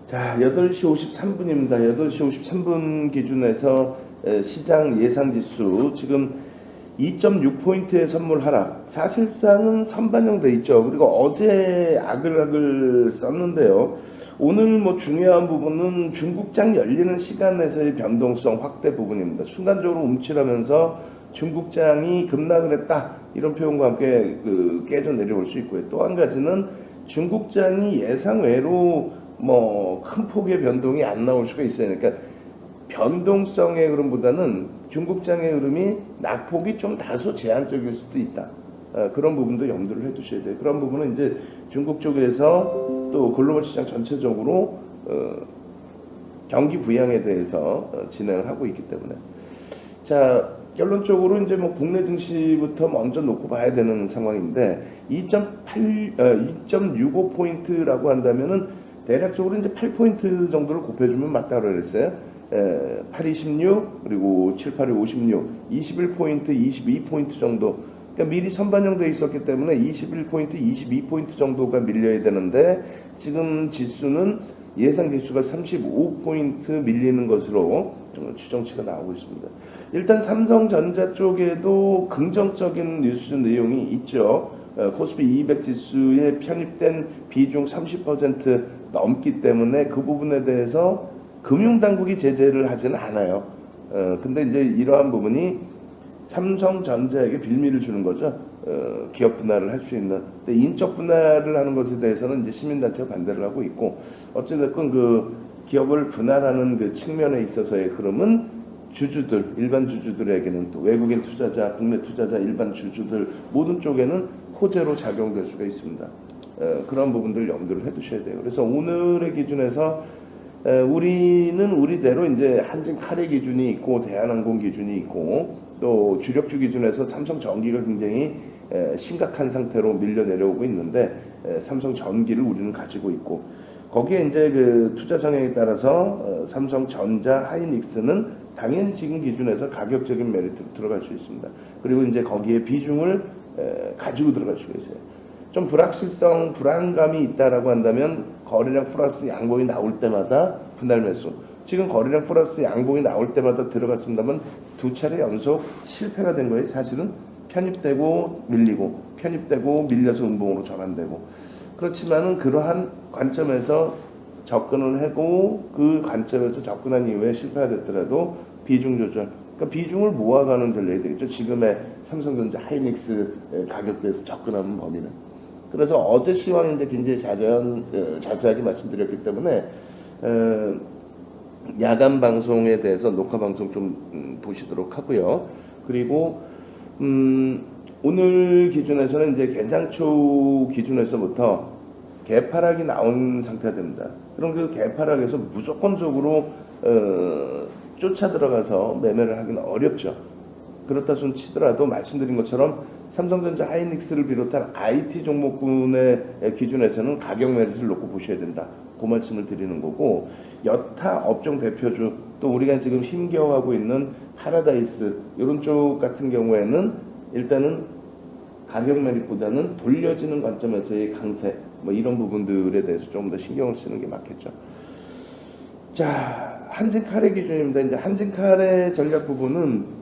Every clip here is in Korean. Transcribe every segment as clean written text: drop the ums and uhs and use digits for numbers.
자, 8시 53분입니다. 8시 53분 기준에서 시장 예상 지수 지금 2.6포인트의 선물 하락. 사실상은 선반영돼 있죠. 그리고 어제 아글아글 썼는데요. 오늘 뭐 중요한 부분은 중국장 열리는 시간에서의 변동성 확대 부분입니다. 순간적으로 움츠러면서 중국장이 급락을 했다. 이런 표현과 함께 깨져 내려올 수 있고요. 또 한 가지는 중국장이 예상 외로 뭐 큰 폭의 변동이 안 나올 수가 있어요. 그러니까 변동성의 흐름보다는 중국장의 흐름이 낙폭이 좀 다소 제한적일 수도 있다. 그런 부분도 염두를 해두셔야 돼요. 그런 부분은 이제 중국 쪽에서 또 글로벌 시장 전체적으로 경기 부양에 대해서 진행을 하고 있기 때문에 자 결론적으로 이제 뭐 국내 증시부터 먼저 놓고 봐야 되는 상황인데 2.65포인트라고 한다면은 대략적으로 이제 8포인트 정도를 곱해주면 맞다고 그랬어요. 826 그리고 7, 8, 56, 21포인트, 22포인트 정도. 그러니까 미리 선반영되어 있었기 때문에 21포인트, 22포인트 정도가 밀려야 되는데 지금 지수는 예상 지수가 35포인트 밀리는 것으로 추정치가 나오고 있습니다. 일단 삼성전자 쪽에도 긍정적인 뉴스 내용이 있죠. 코스피 200 지수에 편입된 비중 30% 넘기 때문에 그 부분에 대해서 금융당국이 제재를 하지는 않아요. 근데 이제 이러한 부분이 삼성전자에게 빌미를 주는 거죠. 기업 분할을 할 수 있는. 근데 인적 분할을 하는 것에 대해서는 이제 시민단체가 반대를 하고 있고, 어찌됐건 그 기업을 분할하는 그 측면에 있어서의 흐름은 주주들, 일반 주주들에게는 또 외국인 투자자, 국내 투자자, 일반 주주들 모든 쪽에는 호재로 작용될 수가 있습니다. 그런 부분들을 염두를 해두셔야 돼요. 그래서 오늘의 기준에서 우리는 우리대로 이제 한진칼의 기준이 있고 대한항공 기준이 있고 또 주력주 기준에서 삼성전기가 굉장히 심각한 상태로 밀려 내려오고 있는데 삼성전기를 우리는 가지고 있고 거기에 이제 그 투자 성향에 따라서 삼성전자, 하이닉스는 당연히 지금 기준에서 가격적인 메리트로 들어갈 수 있습니다. 그리고 이제 거기에 비중을 가지고 들어갈 수가 있어요. 좀 불확실성, 불안감이 있다라고 한다면 거래량 플러스 양봉이 나올 때마다 분할 매수. 지금 거래량 플러스 양봉이 나올 때마다 들어갔습니다만 두 차례 연속 실패가 된 거예요. 사실은 편입되고 밀리고 편입되고 밀려서 음봉으로 전환되고 그렇지만은 그러한 관점에서 접근을 하고 그 관점에서 접근한 이후에 실패가 됐더라도 비중 조절 그러니까 비중을 모아가는 전략이 되겠죠. 지금의 삼성전자 하이닉스 가격대에서 접근하는 범위는. 그래서 어제 시황이 이제 굉장히 자세하게 말씀드렸기 때문에 야간 방송에 대해서 녹화 방송 좀 보시도록 하고요. 그리고 오늘 기준에서는 이제 개장초 기준에서부터 개파락이 나온 상태가 됩니다. 그럼 그 개파락에서 무조건적으로 쫓아 들어가서 매매를 하기는 어렵죠. 그렇다 손 치더라도 말씀드린 것처럼 삼성전자 하이닉스를 비롯한 IT 종목군의 기준에서는 가격 메리트를 놓고 보셔야 된다. 그 말씀을 드리는 거고 여타 업종 대표주 또 우리가 지금 힘겨워하고 있는 파라다이스 이런 쪽 같은 경우에는 일단은 가격 메리트보다는 돌려지는 관점에서의 강세 뭐 이런 부분들에 대해서 조금 더 신경을 쓰는 게 맞겠죠. 자, 한진칼의 기준입니다. 이제 한진칼의 전략 부분은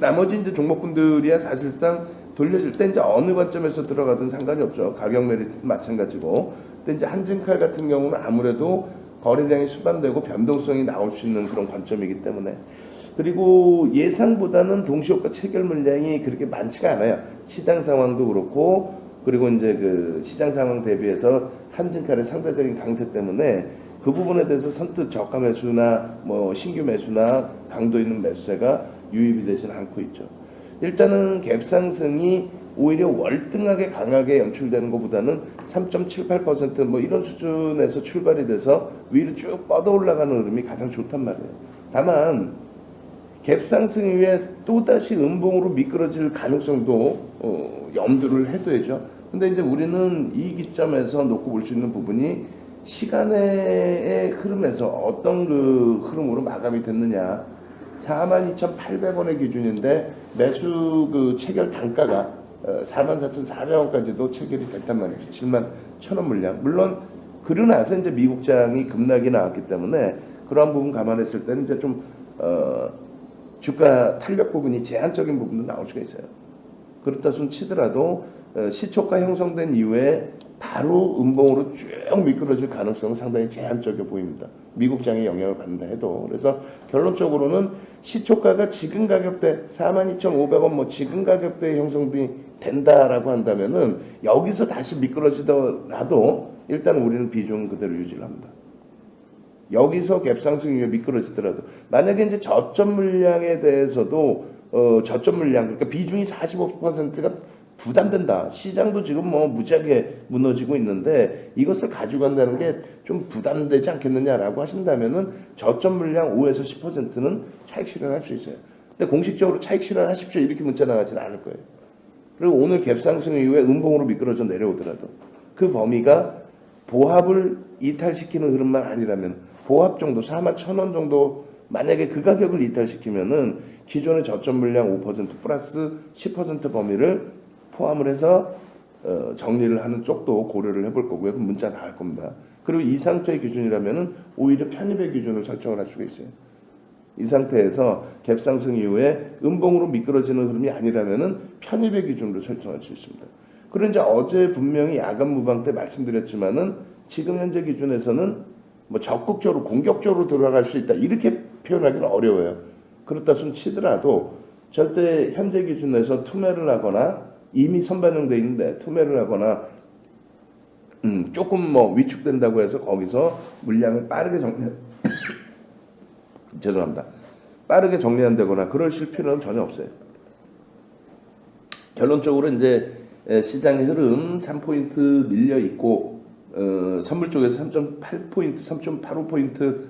나머지 이제 종목군들이야 사실상 돌려줄 때 이제 어느 관점에서 들어가든 상관이 없죠. 가격 메리트 마찬가지고. 근데 이제 한진칼 같은 경우는 아무래도 거래량이 수반되고 변동성이 나올 수 있는 그런 관점이기 때문에 그리고 예상보다는 동시효과 체결 물량이 그렇게 많지가 않아요. 시장 상황도 그렇고 그리고 이제 그 시장 상황 대비해서 한진칼의 상대적인 강세 때문에 그 부분에 대해서 선뜻 저가 매수나 뭐 신규 매수나 강도 있는 매수세가 유입이 되지는 않고 있죠. 일단은 갭 상승이 오히려 월등하게 강하게 연출되는 것보다는 3.78%뭐 이런 수준에서 출발이 돼서 위로 쭉 뻗어 올라가는 흐름이 가장 좋단 말이에요. 다만 갭 상승 이후에 또다시 음봉으로 미끄러질 가능성도 염두를 해둬야죠. 근데 이제 우리는 이 기점에서 놓고 볼 수 있는 부분이 시간의 흐름에서 어떤 그 흐름으로 마감이 됐느냐. 42,800원의 기준인데 매수 그 체결 단가가 44,400원까지도 체결이 됐단 말이죠. 71,000원 물량. 물론 그러고 나서 이제 미국장이 급락이 나왔기 때문에 그러한 부분 감안했을 때는 이제 좀 주가 탄력 부분이 제한적인 부분도 나올 수가 있어요. 그렇다 손 치더라도 시초가 형성된 이후에 바로 음봉으로 쭉 미끄러질 가능성은 상당히 제한적이어 보입니다. 미국장이 영향을 받는다 해도. 그래서 결론적으로는 시초가가 지금 가격대 42,500원 뭐 지금 가격대에 형성이 된다라고 한다면은 여기서 다시 미끄러지더라도 일단 우리는 비중 그대로 유지를 합니다. 여기서 갭상승 이후에 미끄러지더라도 만약에 이제 저점 물량에 대해서도 저점 물량 그러니까 비중이 45%가 부담된다. 시장도 지금 뭐 무지하게 무너지고 있는데 이것을 가져간다는 게 좀 부담되지 않겠느냐라고 하신다면은 저점 물량 5에서 10%는 차익 실현할 수 있어요. 근데 공식적으로 차익 실현하십시오 이렇게 문자 나가지는 않을 거예요. 그리고 오늘 갭상승 이후에 음봉으로 미끄러져 내려오더라도 그 범위가 보합을 이탈시키는 흐름만 아니라면 보합 정도 41,000원 정도 만약에 그 가격을 이탈시키면은 기존의 저점 물량 5% 플러스 10% 범위를 포함을 해서 정리를 하는 쪽도 고려를 해볼 거고요. 그럼 문자 나갈 겁니다. 그리고 이 상태의 기준이라면은 오히려 편입의 기준을 설정을 할 수가 있어요. 이 상태에서 갭상승 이후에 음봉으로 미끄러지는 흐름이 아니라면은 편입의 기준으로 설정할 수 있습니다. 그리고 이제 어제 분명히 야간 무방 때 말씀드렸지만은 지금 현재 기준에서는 뭐 적극적으로 공격적으로 들어갈 수 있다 이렇게 표현하기는 어려워요. 그렇다 손 치더라도 절대 현재 기준에서 투매를 하거나 이미 선반영돼 있는데 투매를 하거나 조금 뭐 위축된다고 해서 거기서 물량을 빠르게 죄송합니다. 빠르게 정리한다거나 그러실 필요는 전혀 없어요. 결론적으로 이제 시장의 흐름 3포인트 밀려 있고 선물 쪽에서 3.8포인트, 3.85포인트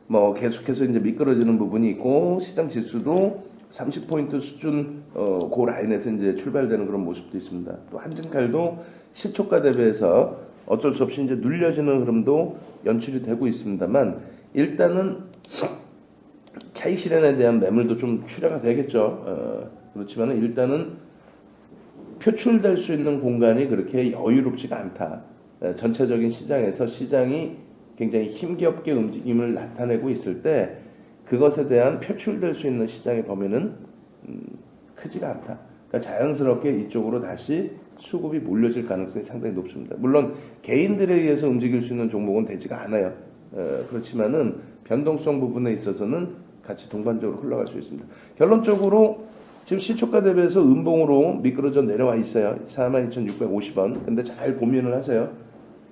뭐 계속해서 이제 미끄러지는 부분이 있고 시장 지수도 30포인트 수준 그 라인에서 이제 출발되는 그런 모습도 있습니다. 또 한진칼도 시초가 대비해서 어쩔 수 없이 이제 눌려지는 흐름도 연출이 되고 있습니다만 일단은 차익 실현에 대한 매물도 좀 출하가 되겠죠. 그렇지만 일단은 표출될 수 있는 공간이 그렇게 여유롭지가 않다. 전체적인 시장에서 시장이 굉장히 힘겹게 움직임을 나타내고 있을 때 그것에 대한 표출될 수 있는 시장의 범위는 크지가 않다. 그러니까 자연스럽게 이쪽으로 다시 수급이 몰려질 가능성이 상당히 높습니다. 물론 개인들에 의해서 움직일 수 있는 종목은 되지가 않아요. 그렇지만은 변동성 부분에 있어서는 같이 동반적으로 흘러갈 수 있습니다. 결론적으로 지금 시초가 대비해서 음봉으로 미끄러져 내려와 있어요. 42,650원. 근데 잘 고민을 하세요.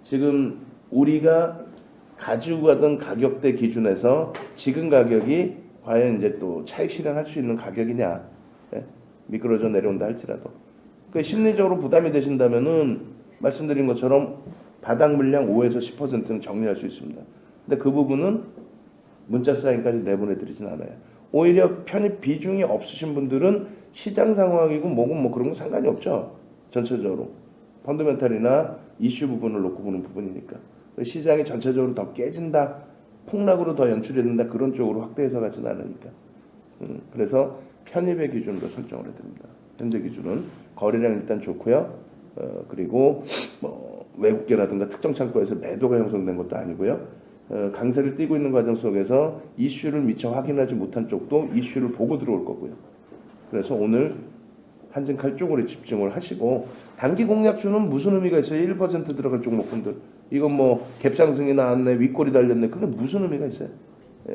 지금 우리가 가지고 가던 가격대 기준에서 지금 가격이 과연 이제 또 차익 실현할 수 있는 가격이냐. 미끄러져 내려온다 할지라도. 그 심리적으로 부담이 되신다면은 말씀드린 것처럼 바닥 물량 5에서 10%는 정리할 수 있습니다. 근데 그 부분은 문자 사인까지 내보내 드리진 않아요. 오히려 편입 비중이 없으신 분들은 시장 상황이고 뭐고 뭐 그런 거 상관이 없죠. 전체적으로. 펀더멘탈이나 이슈 부분을 놓고 보는 부분이니까. 시장이 전체적으로 더 깨진다, 폭락으로 더 연출이 된다 그런 쪽으로 확대해서 가지는 않으니까. 그래서 편입의 기준으로 설정을 해드립니다. 현재 기준은 거래량 일단 좋고요. 그리고 뭐 외국계라든가 특정 창고에서 매도가 형성된 것도 아니고요. 강세를 띄고 있는 과정 속에서 이슈를 미처 확인하지 못한 쪽도 이슈를 보고 들어올 거고요. 그래서 오늘 한진칼 쪽으로 집중을 하시고 단기 공략주는 무슨 의미가 있어요? 1% 들어갈 종목분들 이건 뭐 갭상승이 나왔네 윗골이 달렸네 그게 무슨 의미가 있어요?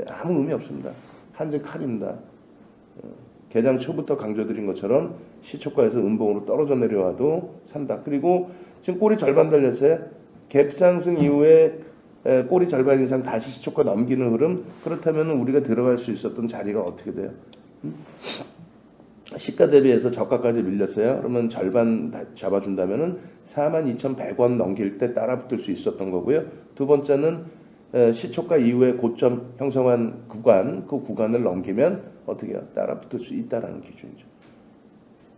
아무 의미 없습니다. 한진칼입니다. 개장 초부터 강조드린 것처럼 시초가에서 음봉으로 떨어져 내려와도 산다. 그리고 지금 골이 절반 달렸어요. 갭상승 이후에 꼬리 절반 이상 다시 시초가 넘기는 흐름 그렇다면 우리가 들어갈 수 있었던 자리가 어떻게 돼요? 시가 대비해서 저가까지 밀렸어요. 그러면 절반 잡아준다면은 42,100원 넘길 때 따라붙을 수 있었던 거고요. 두 번째는 시초가 이후에 고점 형성한 구간 그 구간을 넘기면 어떻게 해요? 따라붙을 수 있다라는 기준이죠.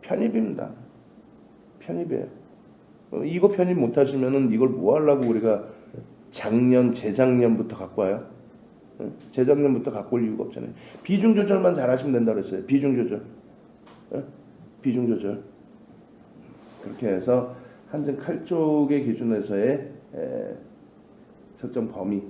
편입입니다. 편입이에요. 이거 편입 못하시면은 이걸 뭐 하려고 우리가 작년, 재작년부터 갖고 와요. 재작년부터 갖고 올 이유가 없잖아요. 비중 조절만 잘하시면 된다고 그랬어요. 비중 조절. 비중 조절. 그렇게 해서 한진 칼 쪽의 기준에서의 설정 범위